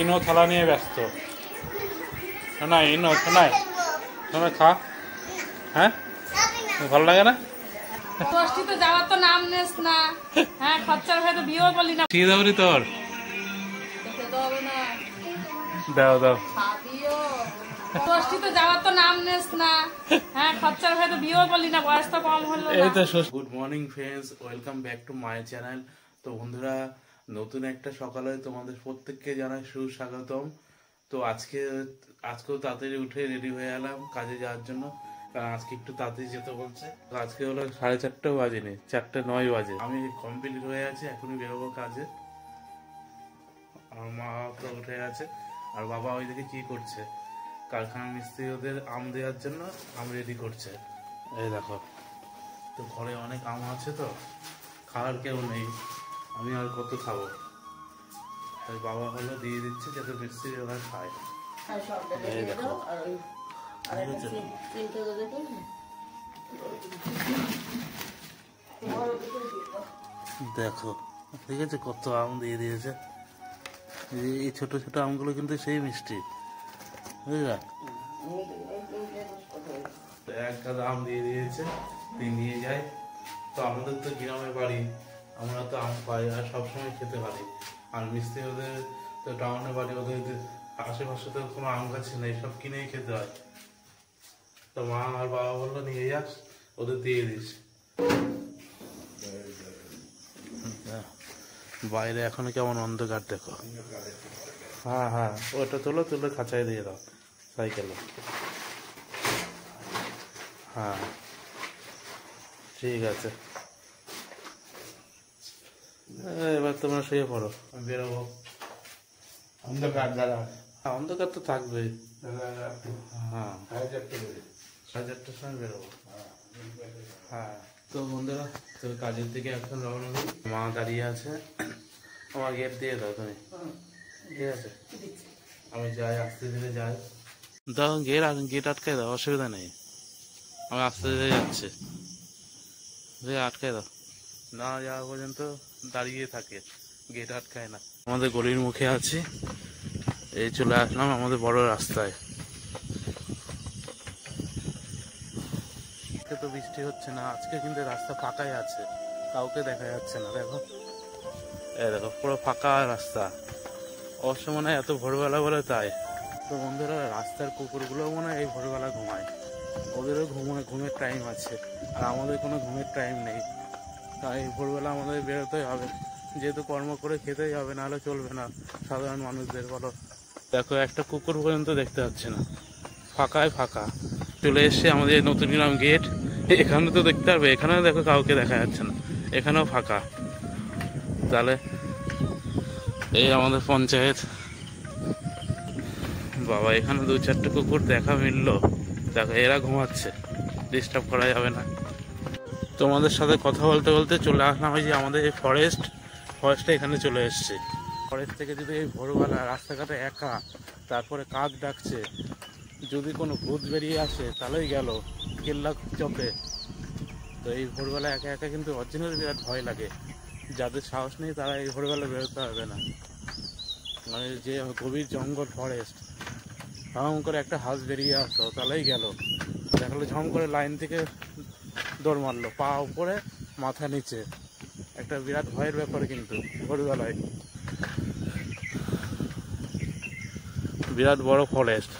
ইনো থালা নিয়ে ব্যস্ত। না ইনো শোনায় শোনা খা। হ্যাঁ ভালো লাগে না? ষষ্ঠীতে যাওয়ার তো নাম নেস না। হ্যাঁ খরচার ভেতরে বিয়েও করলি না। কি দাবরি তোর? দাও দাও। ষষ্ঠীতে যাওয়ার তো নাম নেস না। হ্যাঁ খরচার ভেতরে বিয়েও করলি না, বয়স তো কম হলো এই না। তো good morning friends, welcome back to my channel. তো বন্ধুরা, নতুন একটা সকালে তোমাদের প্রত্যেককে জানাই সুস্বাগতম। তো আজকেও তাড়াতাড়ি উঠে রেডি হয়ে এলাম কাজে যাওয়ার জন্য, কারণ আজকে একটু তাড়াতাড়ি যেতে বলছে। তো আজকে হলো 4:30 বাজেনি, 4:09 বাজে। আমি কমপ্লিট হয়ে আছি, এখনই বেরোবো কাজে। আমার মা তো উঠে আছে, আর বাবা ওইদিকে কি করছে, কারখানার মিস্ত্রি ওদের আম দেওয়ার জন্য আম রেডি করছে। এই দেখো, তো ঘরে অনেক আম আছে, তো খাওয়ার কেউ নেই, আমি আর কত খাবো, তাই বাবা হলো দিয়ে দিচ্ছে যাতে মিস্ত্রি ওরা খায়। এই দেখো, দেখো ঠিক আছে, কত আম দিয়ে দিয়েছে। এই ছোট ছোট আমগুলো কিন্তু সেই মিষ্টি, বুঝলা? এক গাদা আম দিয়ে দিয়েছে, তুই নিয়ে যাই। তো আমাদের তো গ্রামের বাড়ি, আমরা তো আম পাই আর সবসময় খেতে পারি। আর মিস্ত্রি ওদের তো টাউনের বাড়ি, ওদের আশেপাশে তো কোনো আম গাছ নেই, সব কিনেই খেতে হয়। তো মা আর বাবা বললো নিয়ে যাস, ওদের দিয়ে দিস। বাইরে এখনো কেমন অন্ধকার দেখো। হ্যাঁ হ্যাঁ, ওটা তুলে খাঁচায় দিয়ে দাও সাইকেলে। হ্যাঁ ঠিক আছে, এবার তোমরা শুয়ে পড়ো, আমি বেরোবো। অন্ধকার দাদা, অন্ধকার তো থাকবেই। হ্যাঁ 4:30 সময় বেরোবো। হ্যাঁ তো বন্ধুরা, তো কাজের দিকে এখন রওনা দিই। মা দাঁড়িয়ে আছে, আমার গেট দিয়ে দাও তুমি, ঠিক আছে? আমি যাই, আস্তে ধীরে যাই। দাও গেট আটকাই দাও, অসুবিধা নেই, আমি আস্তে ধীরে যাচ্ছি। আটকাই দাও, না যাওয়া পর্যন্ত দাঁড়িয়ে থাকে, গেট আটকায় না। আমাদের গলির মুখে আছি, এই চলে আসলাম আমাদের বড় রাস্তায়। তো বৃষ্টি হচ্ছে না আজকে, কিন্তু রাস্তা ফাঁকাই আছে, কাউকে দেখা যাচ্ছে না। দেখো এই দেখো, পুরো ফাঁকা রাস্তা। অবশ্য মনে হয় এত ভোরবেলা বলে তাই। তো বন্ধুরা, রাস্তার কুকুরগুলো মনে হয় এই ভোরবেলা ঘুমায়, ওদেরও ঘুমের টাইম আছে, আর আমাদের কোনো ঘুমের টাইম নেই। তাই ভোরবেলা আমাদের বেরোতেই হবে, যেহেতু কর্ম করে খেতেই হবে, নাহলে চলবে না সাধারণ মানুষদের, বলো? দেখো একটা কুকুর পর্যন্ত দেখতে পাচ্ছি না, ফাঁকায় ফাঁকা। চলে এসছে আমাদের নতুন গ্রাম গেট, এখানে তো দেখতে হবে, এখানেও দেখো কাউকে দেখা যাচ্ছে না, এখানেও ফাঁকা। তাহলে এই আমাদের পঞ্চায়েত। বাবা, এখানে 2-4টে কুকুর দেখা মিললো। দেখো এরা ঘুমাচ্ছে, ডিস্টার্ব করা যাবে না। তোমাদের সাথে কথা বলতে বলতে চলে আসলাম এই যে আমাদের এই ফরেস্টে এখানে চলে এসছে। ফরেস্ট থেকে যদি এই ভোরবেলা রাস্তাঘাটে একা, তারপরে কাক ডাকছে, যদি কোনো ভূত বেরিয়ে আসে তাহলেই গেল কেল্লা চপে। তো এই ভোরবেলা একা একা কিন্তু অরিজিনাল বিরাট ভয় লাগে। যাদের সাহস নেই তারা এই ভোরবেলা বেরোতে হবে না, মানে যে গভীর জঙ্গল ফরেস্ট, ঝম করে একটা হাঁস বেরিয়ে আসলো তাহলেই গেল। দেখালো ঝম করে লাইন থেকে দৌড় মারলো, পা উপরে মাথা নিচে, একটা বিরাট ভয়ের ব্যাপার কিন্তু ভোরবেলায়। বিরাট বড় ফরেস্ট,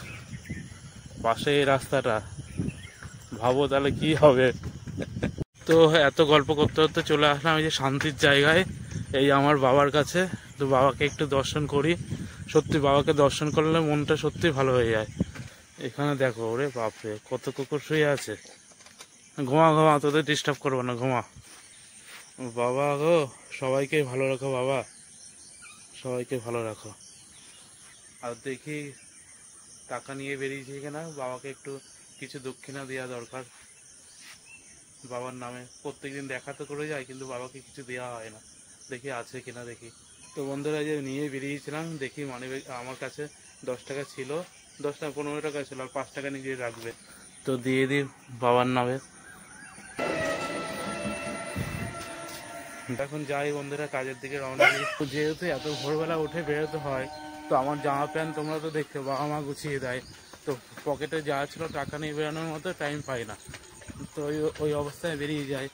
পাশে এই রাস্তাটা, ভাবো তাহলে কি হবে। তো এত গল্প করতে করতে চলে আসলাম এই যে শান্তির জায়গায়, এই আমার বাবার কাছে। তো বাবাকে একটু দর্শন করি, সত্যি বাবাকে দর্শন করলে মনটা সত্যি ভালো হয়ে যায়। এখানে দেখো, ওরে বাপরে কত কুকুর শুয়ে আছে। ঘুমা, তোদের ডিস্টার্ব করবো না, ঘুমা। বাবা গো, সবাইকে ভালো রাখো বাবা, সবাইকে ভালো রাখো। আর দেখি টাকা নিয়ে বেরিয়েছি কিনা, বাবাকে একটু কিছু দক্ষিণা দেওয়া দরকার বাবার নামে। প্রত্যেকদিন দেখা তো করে যায়, কিন্তু বাবাকে কিছু দেওয়া হয় না, দেখি আছে কিনা দেখি। তো বন্ধুরা, যে নিয়ে বেরিয়েছিলাম, দেখি মানিব্যাগ আমার কাছে 10 টাকা ছিল, 10 টাকা 15 টাকা ছিল, আর 5 টাকা নিজে রাখবে। তো দিয়ে দিই বাবার নামে। এখন যাই বন্ধুরা, কাজের দিকে রওনা দিই। যেহেতু এত ভোরবেলা উঠে বেরোতে হয়, তো আমার জামা প্যান্ট তোমরা তো দেখছো, বাবা মা গুছিয়ে দেয়, তো পকেটে যা ছিল টাকা নিয়ে বেরোনোর মতো টাইম পাই না, তো ওই অবস্থায় বেরিয়ে যায়।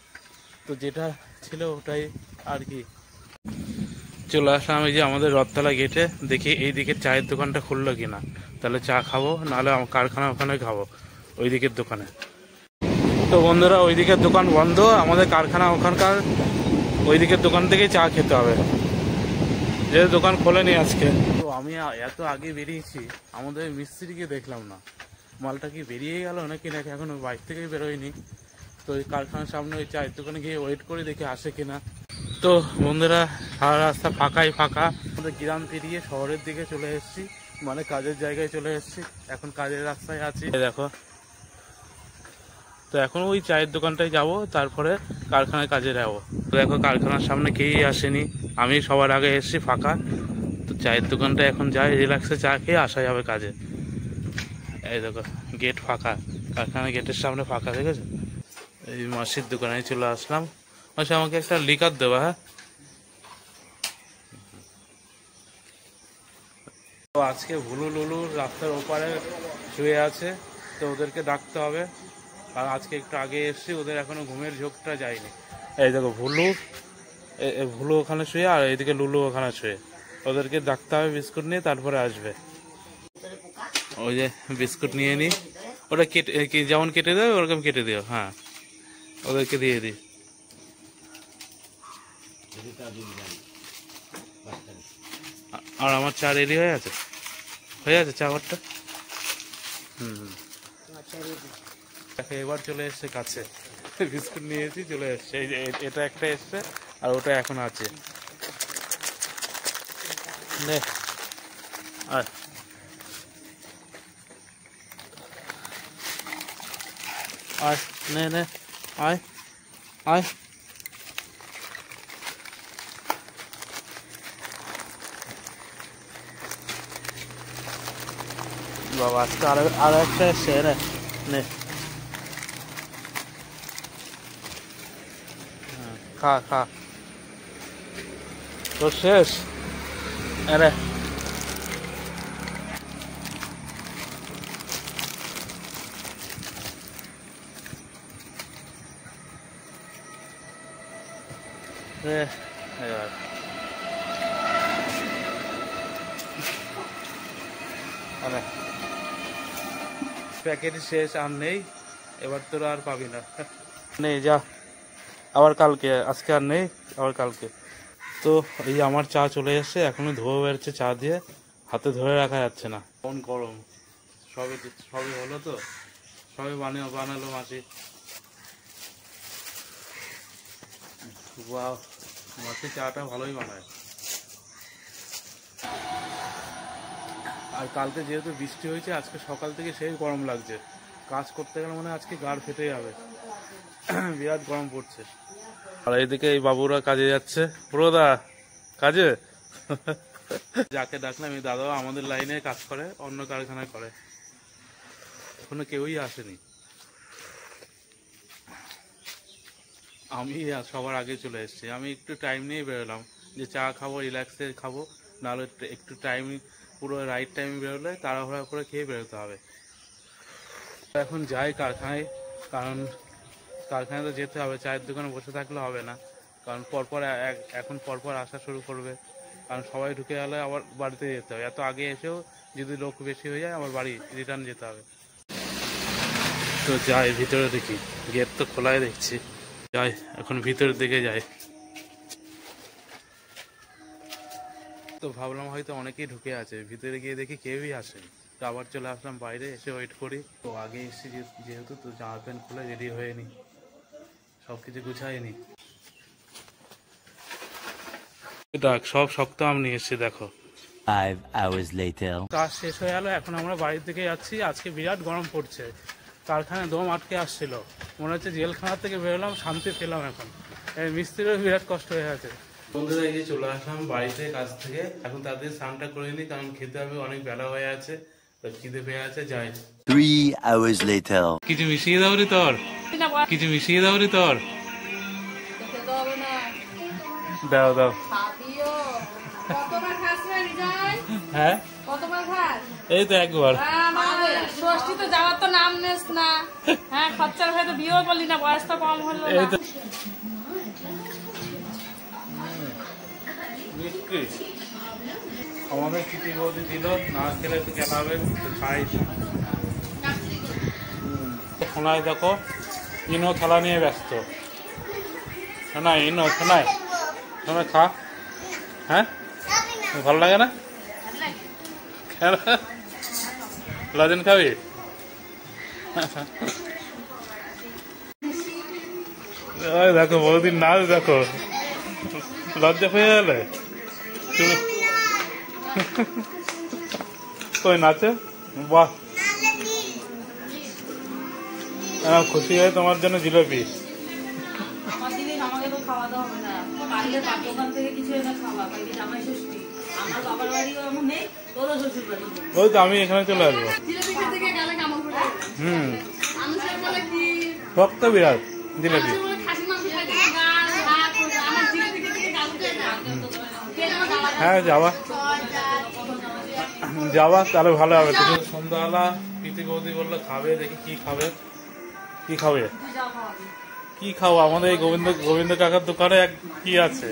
তো যেটা ছিল ওটাই আর কি। চলে আসলাম এই যে আমাদের রথতলা গেটে, দেখি এই দিকের চায়ের দোকানটা খুললো কিনা, তাহলে চা খাবো, নাহলে আমার কারখানা ওখানে খাবো ওই দিকের দোকানে। তো বন্ধুরা ওই দিকের দোকান বন্ধ, আমাদের কারখানা ওখানকার ওই দিকের দোকান থেকেই চা খেতে হবে, যে দোকান খোলেনি আজকে। তো আমি এত আগে বেরিয়েছি, আমাদের মিস্ত্রিকে দেখলাম না, মালটা কি বেরিয়ে গেল নাকি নাকি এখনো বাইক থেকেই বেরোয়নি। তো ওই কারখানার সামনে ওই চায়ের দোকানে গিয়ে ওয়েট করে দেখি আসে কিনা। তো বন্ধুরা সারা রাস্তা ফাঁকাই ফাঁকা, আমাদের গ্রাম পেরিয়ে শহরের দিকে চলে এসেছি, মানে কাজের জায়গায় চলে এসেছি, এখন কাজের রাস্তায় আছি দেখো। তো এখন ওই চায়ের দোকানটায় যাব, তারপরে কারখানায় কাজে যাবো। তো দেখো কারখানার সামনে কেউই আসেনি, আমি সবার আগে এসেছি ফাঁকা। তো চায়ের দোকানটা এখন যাই, রিল্যাক্সে চা খেয়ে আসা যাবে কাজে। এই দেখো গেট ফাঁকা, কারখানা গেটের সামনে ফাঁকা, দেখেছো? এই মাসির দোকানে চলে আসলাম। মাসি আমাকে একটা লিকার দেবা, হ্যাঁ? তো আজকে ভুলু লুলু রাস্তার ওপারে শুয়ে আছে, তো ওদেরকে ডাকতে হবে। আর আজকে একটু আগে এসেছি, ওদের এখনো ঘুমের ঝোঁকটা যায়নি। এই দেখো ভুলু, ভুলু ওখানে শুয়ে, আর এইদিকে লুলু ওখানে শুয়ে, ওদেরকে ডাকতে হবে বিস্কুট নিয়ে, তারপরে আসবে। ওই যে বিস্কুট নিয়ে নি, ওটা কেটে যেমন কেটে দেবে ওরকম কেটে দিও, হ্যাঁ ওদেরকে দিয়ে দিই। আর আমার চা রেডি হয়ে আছে, চা ঘরটা। এবার চলে এসছে কাছে, বিস্কুট নিয়েছি, চলে এসছে। এই যে এটা একটা এসছে, আর ওটা এখন আছে। নে আয়, আয় নে নে, আয় আয়। বাবা আজকে আরো একটা এসছে, রে নে খা খা, তো শেষ। আরে এবার আরে প্যাকেট শেষ, আর নেই, এবার তোরা আর পাবি না, নেই যা, আবার কালকে, আজকে আর নেই, আবার কালকে। তো এই আমার চা চলে এসছে, এখনো ধোয়া বেরোচ্ছে চা দিয়ে, হাতে ধরে রাখা যাচ্ছে না, কোন গরম। সবই হলো, তো সবই বানালো মাসি। বাহ, মাসি চাটা ভালোই বানায়। আর কালকে যেহেতু বৃষ্টি হয়েছে, আজকে সকাল থেকে সেই গরম লাগছে, কাজ করতে গেলে মানে আজকে গাড় ফেটে যাবে, বিরাট গরম পড়ছে। আর এইদিকে এই বাবুরা কাজে যাচ্ছে, পুরোদা কাজে। যাকে ডাকলাম এই দাদাও আমাদের লাইনে কাজ করে, অন্য কারখানায় করে, এখনো কেউই আসেনি। আমি সবার আগে চলে এসেছি, আমি একটু টাইম নিয়ে বেরোলাম, যে চা খাবো, রিল্যাক্সে খাবো, নাহলে একটু টাইম, পুরো রাইট টাইমে বেরোলে তাড়াহুড়া করে খেয়ে বেরোতে হবে। এখন যাই কারখানায়, কারণ কারখানায় তো যেতে হবে, চায়ের দোকানে বসে থাকলে হবে না, কারণ এখন পরপর আসা শুরু করবে, কারণ সবাই ঢুকে গেলে আবার বাড়িতে যেতে হবে, এত আগে এসেও যদি লোক বেশি হয়ে যায় আবার বাড়ি রিটার্ন যেতে হবে। তো যাই ভিতরে দেখি, গেট তো খোলাই দেখছি, যাই এখন ভিতরের দিকে যাই। তো ভাবলাম হয়তো অনেকেই ঢুকে আছে, ভিতরে গিয়ে দেখি কেউই আসেনি, তো আবার চলে আসলাম বাইরে, এসে ওয়েট করি। তো আগে এসেছি যেহেতু, তো জামা প্যান্ট খুলে রেডি হয়ে নি, সব কিছু গুছাইনি, ডাক সব শক্ত আম নিয়ে এসেছি দেখো। 5 hours later. কাজ শেষ হয়ে গেল, এখন আমরা বাড়ির দিকে যাচ্ছি। আজকে বিরাট গরম পড়ছে, কারখানায় দম আটকে আসছিল, মনে হচ্ছে জেলখানা থেকে বেরোলাম, শান্তি পেলাম। এখন এই মিস্ত্রিরও বিরাট কষ্ট হয়ে গেছে। বন্ধুরা এই যে চলে আসলাম বাড়িতে কাজ থেকে, এখন তাদের স্নানটা করে নিই, কারণ খেতে হবে, অনেক বেলা হয়ে আছে, তো খিদে পেয়ে আছে। যাই 3 hours later. কিছু মিশিয়ে দাও রে তোর, কিছু মিশিয়ে দাও রে তোর, দাও দাও। হ্যাঁ কতবার খাস? এই তো একবার। ষষ্ঠী তো যাওয়ার তো নাম নেস না। হ্যাঁ, খরচার ভয়ে তো বিয়েও করলি না, বয়স তো কম হলো এই না। তো মিষ্টি আমাদের চিঠি বৌদি দিল, না খেলে তো কেনা হবে, তো খাই। শোনায় দেখো ইনো থালা নিয়ে ব্যস্ত। শোনায় ইনো, শোনায় শোনায় খা। হ্যাঁ ভালো লাগে না? লজেন খাবি? দেখো বহুদিন নাচ, দেখো লজ্জা পেয়ে গেলে তুমি। কই নাচে? বাহ, খুশি হয়ে তোমার জন্য জিলাপি। আমার জিনিস আমাকে তো খাওয়াতে হবে না, পারলে দোকান থেকে কিছু এনে খাওয়া, কালকে জামাই ষষ্ঠী। আমার বাবার বাড়িও এমন নেই, তোরও শ্বশুর বাড়ি নেই। ওই তো আমি এখানে চলে আসবো। জিলাপি খেতে গিয়ে গেলে কেমন করে? মানুষের বলে কি ভক্ত বিরাট জিলাপি। মানুষের বলে খাসি মাংস খাই, গাল, ভাত, আমার জিলাপি খেতে গিয়ে গাল উঠে না। হ্যাঁ যাওয়া যাওয়া তাহলে ভালো হবে। তুমি সন্ধ্যাবেলা প্রীতি বৌদি বললো খাবে, দেখি কি খাবে। কি খাবে? কি খাবো? আমাদের এই গোবিন্দ কাকার দোকানে কি আছে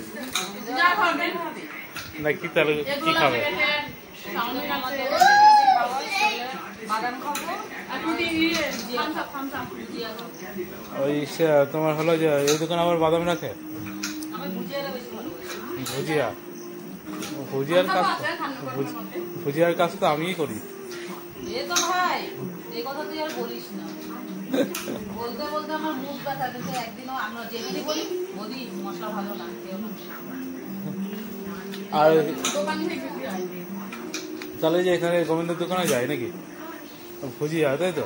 নাকি? তাহলে কি খাবে? ওই তোমার হলো যে এই দোকানে আবার বাদাম রাখে, ভুজিয়া। ভুজিয়ার কাজ তো আমিই করি। বলতে বলতে আমার মুখ ব্যথা, কিন্তু একদিনও আমরা যেদিনই বলি মোদি মশলা ভালো না, আর দোকান থেকে তাহলে যে এখানে গোবিন্দের দোকানে যায় নাকি ভুজিয়া, তাই তো?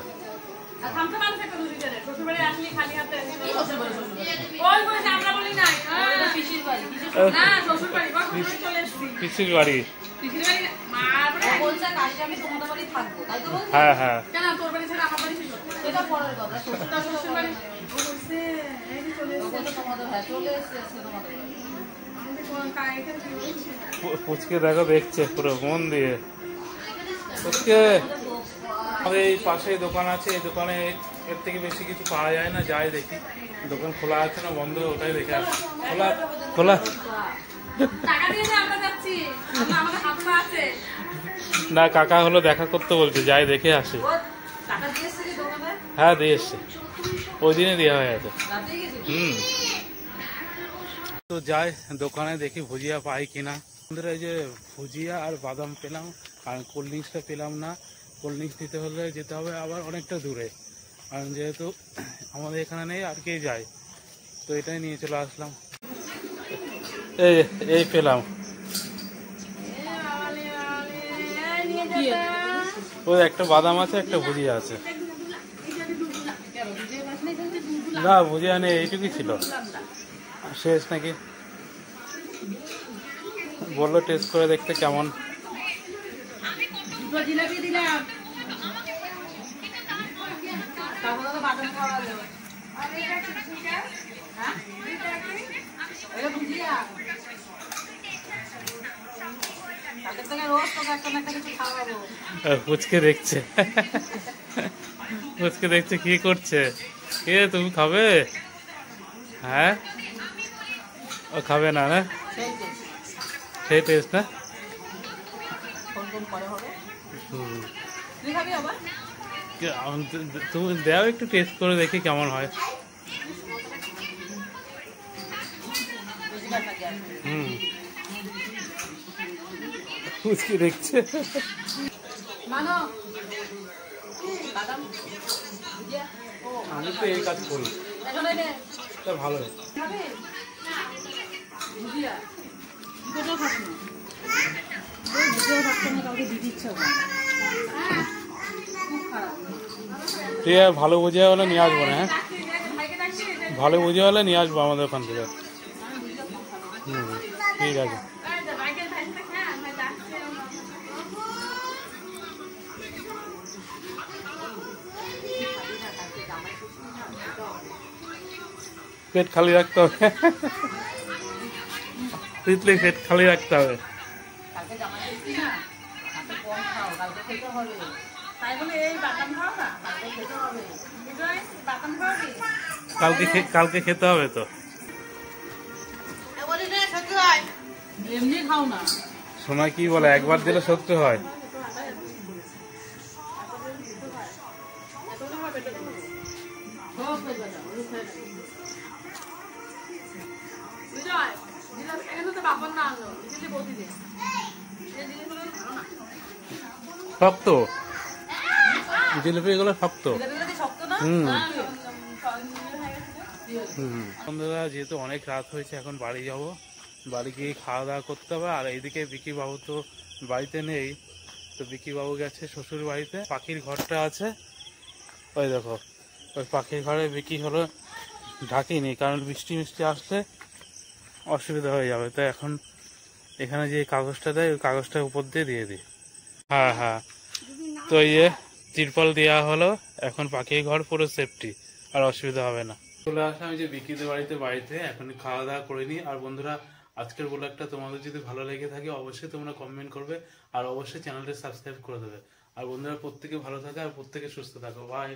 পিসির বাড়ি। হ্যাঁ হ্যাঁ পুচকে দেখো দেখছে পুরো মন দিয়ে। পুচকে আমাদের এই পাশে দোকান আছে, এই দোকানে এর থেকে বেশি কিছু পাওয়া যায় না, যাই দেখি দোকান খোলা আছে না বন্ধ, ওটাই দেখে আসি। খোলা খোলা না, কাকা হলো দেখা করতে বলছে, যাই দেখে আসি। হ্যাঁ দিয়ে এসছে, ওই দিনে দেওয়া হয়ে গেছে। তো যাই দোকানে দেখি ভুজিয়া পাই কিনা। এই যে ভুজিয়া আর বাদাম পেলাম, আর কোল্ড ড্রিঙ্কসটা পেলাম না। কোল্ড ড্রিঙ্কস নিতে হলে যেতে হবে আবার অনেকটা দূরে, কারণ যেহেতু আমাদের এখানে নেই, আর কে যায়, তো এটাই নিয়ে চলে আসলাম। এই পেলাম, ওই একটা বাদাম আছে, একটা ভুজিয়া আছে। না ভুজিয়া নেই, এইটুকুই ছিল, শেষ নাকি। বললো টেস্ট করে দেখতে কেমন। পুচকে দেখছে, পুচকে দেখছে কি করছে। কে তুমি খাবে? হ্যাঁ ও খাবে না, না সেই টেস্ট না। তুমি দাও একটু টেস্ট করে দেখি কেমন হয়। পুচকে দেখছে। আমি তো এই কাজ করি, ভালো। ঠিক আছে, ভালো বুঝে হলে নিয়ে আসবো না। হ্যাঁ ভালো বুঝে হলে নিয়ে আসবো আমাদের ওখান থেকে। ঠিক আছে। পেট খালি রাখতে হবে, তিতলি পেট খালি রাখতে হবে। কালকে খেতে হবে। তাই বলে এই বাদাম খাও না, কালকে খেতে হবে। বিজয় বাদাম খাওয়াবি? কালকে খেতে হবে তো। এমনি খাও না। সোনা কি বলে, একবার দিলে সত্যি হয়। বিজয় এখানে তো বাপন না আনলো, দিদি বলতে দে। এই জিনিসগুলো খাও না। শক্ত জিলিপি গুলো শক্ত। জিলাপিগুলো কি শক্ত না? বন্ধুরা যেহেতু অনেক রাত হয়েছে, এখন বাড়ি যাব, বাড়ি গিয়ে খাওয়া দাওয়া করতে হবে। আর এইদিকে বিকি বাবু তো বাড়িতে নেই, তো বিকি বাবু গেছে শ্বশুর বাড়িতে। পাখির ঘরটা আছে ওই দেখো, ওই পাখির ঘরে বিকি হলো ঢাকিনি, কারণ বৃষ্টি মিষ্টি আসলে অসুবিধা হয়ে যাবে। তো এখন এখানে যে কাগজটা দেয় ওই কাগজটা উপর দিয়ে দিই। হ্যাঁ হ্যাঁ, তো ইয়ে তিরপল দেওয়া হলো, এখন পাখির ঘর পুরো সেফটি, আর অসুবিধা হবে না। চলে আসলাম যে বিকিদের বাড়িতে এখন খাওয়া দাওয়া করে নিই। আর বন্ধুরা, আজকের ব্লগটা তোমাদের যদি ভালো লেগে থাকে অবশ্যই তোমরা কমেন্ট করবে, আর অবশ্যই চ্যানেলটা সাবস্ক্রাইব করে দেবে। আর বন্ধুরা, প্রত্যেকে ভালো থাকে আর প্রত্যেকে সুস্থ থাকো। বাই।